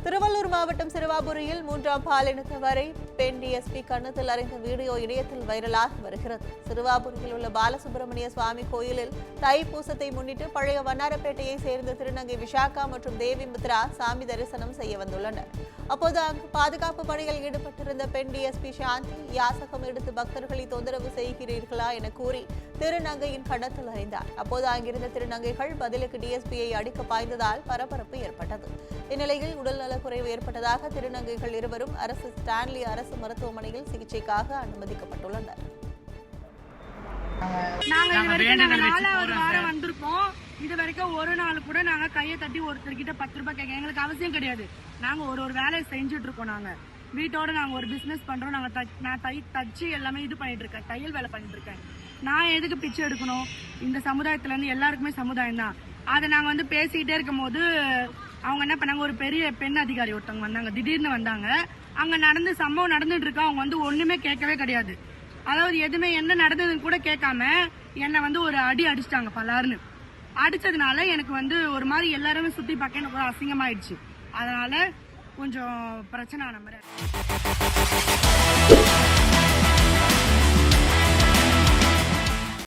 திருவள்ளூர் மாவட்டம் சிறுவாபுரியில் 3ஆம் பாலினத்தவரை பெண் டிஎஸ்பி கன்னத்தில் அறைந்த வீடியோ இணையத்தில் வைரலாகி வருகிறது. சிறுவாபுரியில் உள்ள பாலசுப்பிரமணிய சுவாமி கோயிலில் தைப்பூசத்தை முன்னிட்டு பழைய வண்ணாரப்பேட்டையை சேர்ந்த திருநங்கை விஷாகா மற்றும் தேவி மித்ரா சாமி தரிசனம் செய்ய வந்துள்ளனர். அப்போது அங்கு பாதுகாப்பு பணியில் ஈடுபட்டிருந்த பெண் டிஎஸ்பி சாந்தி யாசகம் எடுத்து பக்தர்களை தொந்தரவு செய்கிறீர்களா என கூறி திருநங்கையின் கன்னத்தில் அறைந்தார். அப்போது அங்கிருந்த திருநங்கைகள் பதிலுக்கு டிஎஸ்பியை அடிக்க பாய்ந்ததால் பரபரப்பு ஏற்பட்டது. இந்நிலையில் உடல்நலக்குறைவு ஏற்பட்டதாக திருநங்கைகள் இருவரும் அரசு ஸ்டான்லி அரசு மருத்துவமனையில் சிகிச்சைக்காக அனுமதிக்கப்பட்டுள்ளனர். இது வரைக்கும் ஒரு நாள் கூட நாங்க கையை தட்டி ஒருத்தர்கிட்ட 10 ரூபாய் கேட்க எங்களுக்கு அவசியம் கிடையாது. நாங்க ஒரு வேலையை செஞ்சுட்டு இருக்கோம். நாங்க வீட்டோட நாங்க ஒரு பிசினஸ் பண்றோம். நான் தச்சு எல்லாமே இது பண்ணிட்டு இருக்கேன், தையல் வேலை பண்ணிட்டு இருக்கேன். நான் எதுக்கு பிச்சை எடுக்கணும்? இந்த சமுதாயத்துல இருந்து எல்லாருக்குமே சமுதாயம் தான். அதை நாங்க பேசிக்கிட்டே இருக்கும் போது அவங்க என்ன பண்ணாங்க, ஒரு பெரிய பெண் அதிகாரி ஒருத்தவங்க வந்தாங்க. திடீர்னு வந்தாங்க. அங்க சம்பவம் நடந்துட்டு இருக்கா. அவங்க ஒண்ணுமே கேட்கவே கிடையாது. அதாவது எதுவுமே என்ன நடந்ததுன்னு கூட கேட்காம என்னை ஒரு அடி அடிச்சிட்டாங்க. பலாருன்னு அடிச்சதுனால எனக்கு ஒரு மாதிரி எல்லாருமே சுத்தி பார்க்க எனக்கு ஒரு அசிங்கமாயிடுச்சு. அதனால கொஞ்சம் பிரச்சனை ஆன மாதிரி.